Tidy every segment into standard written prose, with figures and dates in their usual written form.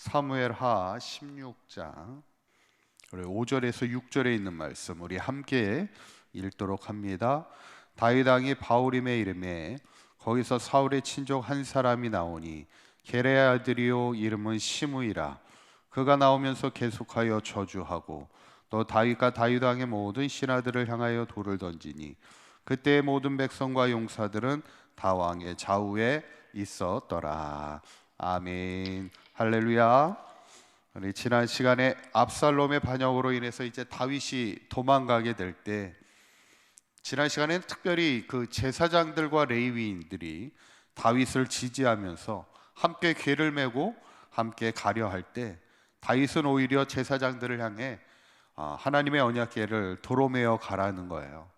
사무엘하 16장 5절에서 6절에 있는 말씀 우리 함께 읽도록 합니다. 다윗 왕이 바울임의 이름에 거기서 사울의 친족 한 사람이 나오니 게레의 아들이요 이름은 시므이라. 그가 나오면서 계속하여 저주하고 또 다윗과 다윗 왕의 모든 신하들을 향하여 돌을 던지니 그때의 모든 백성과 용사들은 다 왕의 좌우에 있었더라. 아멘. 할렐루야. 우리 지난 시간에 압살롬의 반역으로 인해서 이제 다윗이 도망가게 될 때, 지난 시간에는 특별히 그 제사장들과 레위인들이 다윗을 지지하면서 함께 궤를 메고 함께 가려 할 때, 다윗은 오히려 제사장들을 향해 하나님의 언약궤를 도로매어 가라는 거예요.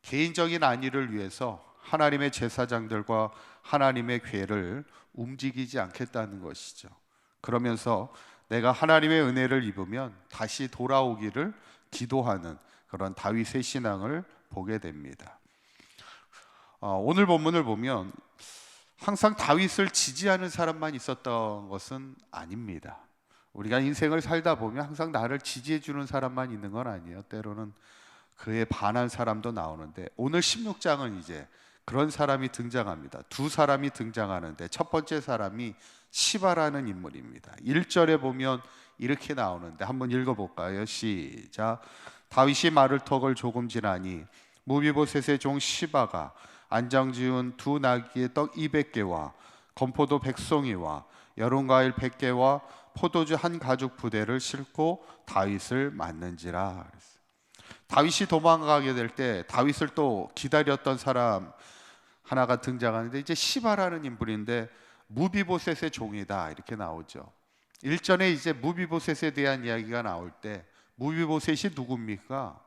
개인적인 안위를 위해서 하나님의 제사장들과 하나님의 궤를 움직이지 않겠다는 것이죠. 그러면서 내가 하나님의 은혜를 입으면 다시 돌아오기를 기도하는 그런 다윗의 신앙을 보게 됩니다. 오늘 본문을 보면 항상 다윗을 지지하는 사람만 있었던 것은 아닙니다. 우리가 인생을 살다 보면 항상 나를 지지해 주는 사람만 있는 건 아니에요. 때로는 그에 반한 사람도 나오는데, 오늘 16장은 이제 그런 사람이 등장합니다. 두 사람이 등장하는데, 첫 번째 사람이 시바라는 인물입니다. 1절에 보면 이렇게 나오는데 한번 읽어볼까요? 시작. 다윗이 마를 턱을 조금 지나니 무비보셋의 종 시바가 안장 지은 두 나귀의 떡 200개와 건포도 100송이와 여론과일 100개와 포도주 한 가죽 부대를 싣고 다윗을 맞는지라. 다윗이 도망가게 될 때 다윗을 또 기다렸던 사람 하나가 등장하는데, 이제 시바라는 인물인데 무비보셋의 종이다 이렇게 나오죠. 일전에 이제 무비보셋에 대한 이야기가 나올 때, 무비보셋이 누굽니까?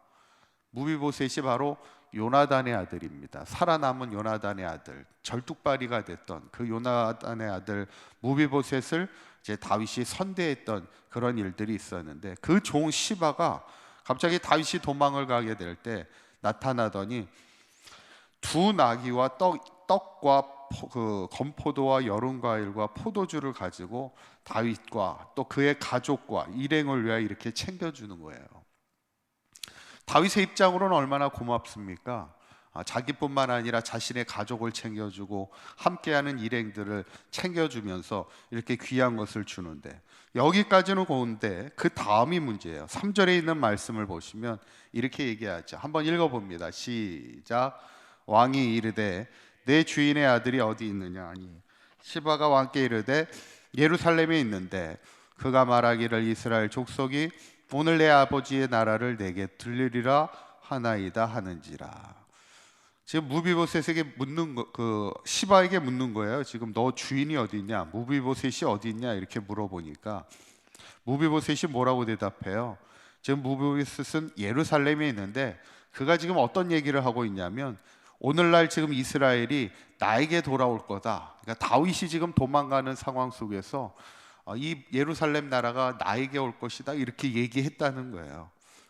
무비보셋이 바로 요나단의 아들입니다. 살아남은 요나단의 아들, 절뚝발이가 됐던 그 요나단의 아들 무비보셋을 이제 다윗이 선대했던 그런 일들이 있었는데, 그 종 시바가 갑자기 다윗이 도망을 가게 될 때 나타나더니 두 나귀와 떡과 그 건포도와 여론과일과 포도주를 가지고 다윗과 또 그의 가족과 일행을 위하여 이렇게 챙겨주는 거예요. 다윗의 입장으로는 얼마나 고맙습니까? 자기뿐만 아니라 자신의 가족을 챙겨주고 함께하는 일행들을 챙겨주면서 이렇게 귀한 것을 주는데, 여기까지는 고운데 그 다음이 문제예요. 3절에 있는 말씀을 보시면 이렇게 얘기하죠. 한번 읽어봅니다. 시작. 왕이 이르되 내 주인의 아들이 어디 있느냐 하니 시바가 왕께 이르되 예루살렘에 있는데, 그가 말하기를 이스라엘 족속이 오늘 내 아버지의 나라를 내게 들리리라 하나이다 하는지라. 지금 무비보셋에게 묻는 그 시바에게 묻는 거예요. 지금 너 주인이 어디 있냐, 무비보셋이 어디 있냐 이렇게 물어보니까 무비보셋이 뭐라고 대답해요? 지금 무비보셋은 예루살렘에 있는데, 그가 지금 어떤 얘기를 하고 있냐면 오늘날 지금 이스라엘이 나에게 돌아올 거다. 그러니까 다윗이 지금 도망가는 상황 속에서 이 예루살렘 나라가 나에게 올 것이다 이렇게 얘기했다는 거예요.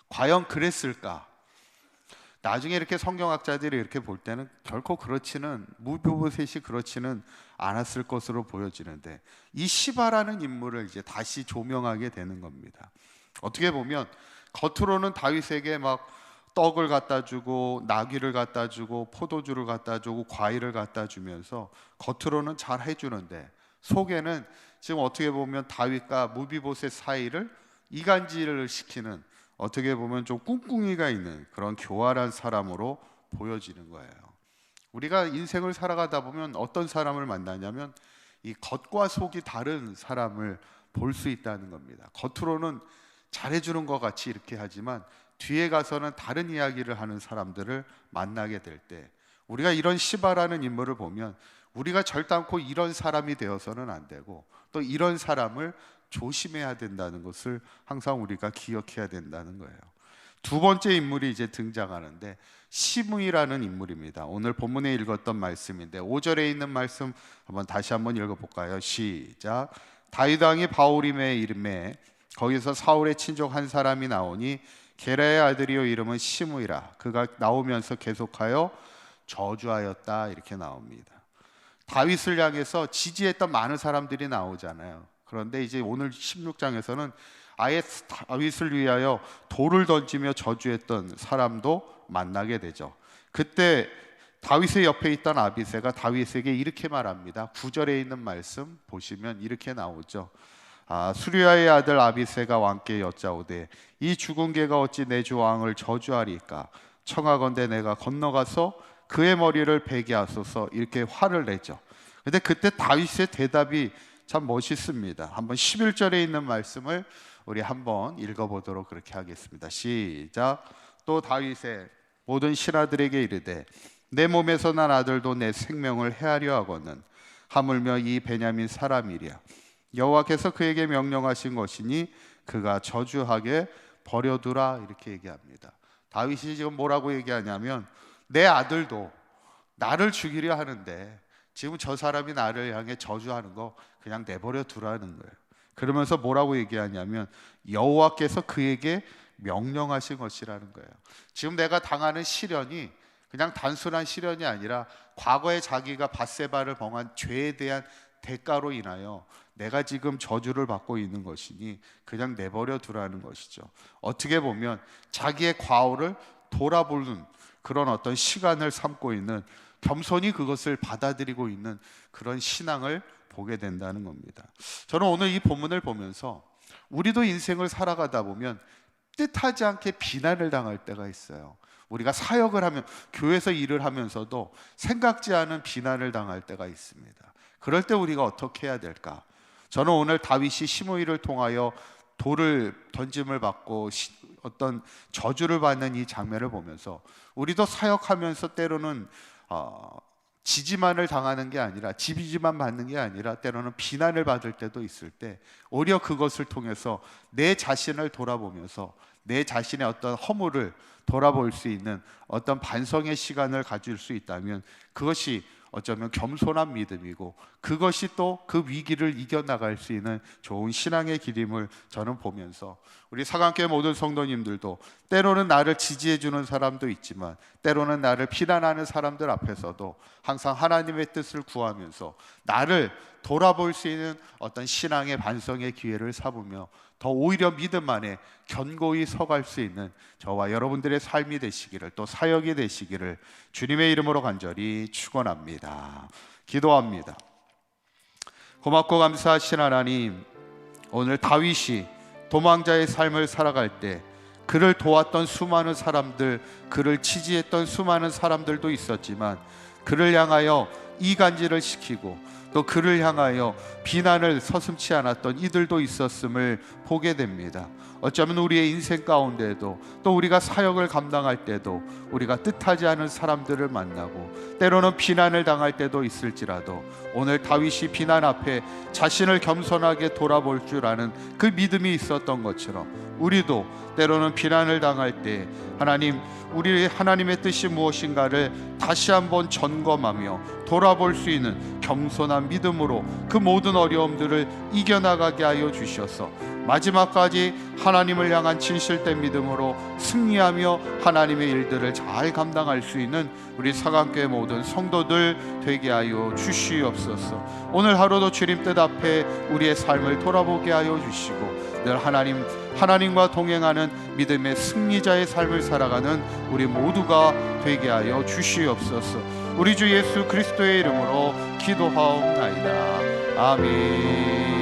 과연 그랬을까? 나중에 이렇게 성경학자들이 이렇게 볼 때는 결코 그렇지는, 무비보셋이 그렇지는 않았을 것으로 보여지는데, 이 시바라는 인물을 이제 다시 조명하게 되는 겁니다. 어떻게 보면 겉으로는 다윗에게 막 떡을 갖다 주고 나귀를 갖다 주고 포도주를 갖다 주고 과일을 갖다 주면서 겉으로는 잘 해주는데, 속에는 지금 어떻게 보면 다윗과 무비보셋 사이를 이간질을 시키는, 어떻게 보면 좀 꿍꿍이가 있는 그런 교활한 사람으로 보여지는 거예요. 우리가 인생을 살아가다 보면 어떤 사람을 만나냐면 이 겉과 속이 다른 사람을 볼 수 있다는 겁니다. 겉으로는 잘해주는 것 같이 이렇게 하지만 뒤에 가서는 다른 이야기를 하는 사람들을 만나게 될 때, 우리가 이런 시바라는 인물을 보면 우리가 절단코 이런 사람이 되어서는 안 되고, 또 이런 사람을 조심해야 된다는 것을 항상 우리가 기억해야 된다는 거예요. 두 번째 인물이 이제 등장하는데 시므이라는 인물입니다. 오늘 본문에 읽었던 말씀인데 5절에 있는 말씀 한번 다시 한번 읽어볼까요? 시작. 다윗 왕이 바울임의 이름에 거기서 사울의 친족 한 사람이 나오니 게라의 아들이요 이름은 시므이라. 그가 나오면서 계속하여 저주하였다 이렇게 나옵니다. 다윗을 향해서 지지했던 많은 사람들이 나오잖아요. 그런데 이제 오늘 16장에서는 아예 다윗을 위하여 돌을 던지며 저주했던 사람도 만나게 되죠. 그때 다윗의 옆에 있던 아비새가 다윗에게 이렇게 말합니다. 9절에 있는 말씀 보시면 이렇게 나오죠. 수리아의 아들 아비새가 왕께 여짜오되 이 죽은 개가 어찌 내 주 왕을 저주하리까? 청하건대 내가 건너가서 그의 머리를 베게 하소서. 이렇게 화를 내죠. 근데 그때 다윗의 대답이 참 멋있습니다. 한번 11절에 있는 말씀을 우리 한번 읽어보도록 그렇게 하겠습니다. 시작. 또 다윗의 모든 신하들에게 이르되 내 몸에서 난 아들도 내 생명을 해하려 하거든 하물며 이 베냐민 사람이랴. 여호와께서 그에게 명령하신 것이니 그가 저주하게 버려두라. 이렇게 얘기합니다. 다윗이 지금 뭐라고 얘기하냐면 내 아들도 나를 죽이려 하는데 지금 저 사람이 나를 향해 저주하는 거 그냥 내버려 두라는 거예요. 그러면서 뭐라고 얘기하냐면 여호와께서 그에게 명령하신 것이라는 거예요. 지금 내가 당하는 시련이 그냥 단순한 시련이 아니라 과거에 자기가 밧세바를 범한 죄에 대한 대가로 인하여 내가 지금 저주를 받고 있는 것이니 그냥 내버려 두라는 것이죠. 어떻게 보면 자기의 과오를 돌아보는 그런 어떤 시간을 삼고 있는, 겸손히 그것을 받아들이고 있는 그런 신앙을 보게 된다는 겁니다. 저는 오늘 이 본문을 보면서 우리도 인생을 살아가다 보면 뜻하지 않게 비난을 당할 때가 있어요. 우리가 사역을 하면, 교회에서 일을 하면서도 생각지 않은 비난을 당할 때가 있습니다. 그럴 때 우리가 어떻게 해야 될까? 저는 오늘 다윗이 시므이를 통하여 돌을 던짐을 받고 어떤 저주를 받는 이 장면을 보면서 우리도 사역하면서 때로는 지지만을 당하는 게 아니라, 지지만 받는 게 아니라 때로는 비난을 받을 때도 있을 때 오히려 그것을 통해서 내 자신을 돌아보면서 내 자신의 어떤 허물을 돌아볼 수 있는 어떤 반성의 시간을 가질 수 있다면 그것이 어쩌면 겸손한 믿음이고, 그것이 또 그 위기를 이겨나갈 수 있는 좋은 신앙의 길임을 저는 보면서, 우리 사강교회 모든 성도님들도 때로는 나를 지지해주는 사람도 있지만 때로는 나를 비난하는 사람들 앞에서도 항상 하나님의 뜻을 구하면서 나를 돌아볼 수 있는 어떤 신앙의 반성의 기회를 삼으며 더 오히려 믿음 안에 견고히 서갈 수 있는 저와 여러분들의 삶이 되시기를, 또 사역이 되시기를 주님의 이름으로 간절히 축원합니다. 기도합니다. 고맙고 감사하신 하나님, 오늘 다윗이 도망자의 삶을 살아갈 때 그를 도왔던 수많은 사람들, 그를 지지했던 수많은 사람들도 있었지만 그를 향하여 이간질을 시키고 또 그를 향하여 비난을 서슴지 않았던 이들도 있었음을 보게 됩니다. 어쩌면 우리의 인생 가운데도, 또 우리가 사역을 감당할 때도 우리가 뜻하지 않은 사람들을 만나고 때로는 비난을 당할 때도 있을지라도 오늘 다윗이 비난 앞에 자신을 겸손하게 돌아볼 줄 아는 그 믿음이 있었던 것처럼 우리도 때로는 비난을 당할 때 하나님, 우리 하나님의 뜻이 무엇인가를 다시 한번 점검하며 돌아볼 수 있는 겸손한 믿음으로 그 모든 어려움들을 이겨나가게 하여 주셔서 마지막까지 하나님을 향한 진실된 믿음으로 승리하며 하나님의 일들을 잘 감당할 수 있는 우리 사강교회 모든 성도들 되게 하여 주시옵소서. 오늘 하루도 주님 뜻 앞에 우리의 삶을 돌아보게 하여 주시고 늘 하나님과 동행하는 믿음의 승리자의 삶을 살아가는 우리 모두가 되게 하여 주시옵소서. 우리 주 예수 그리스도의 이름으로 기도하옵나이다. 아멘.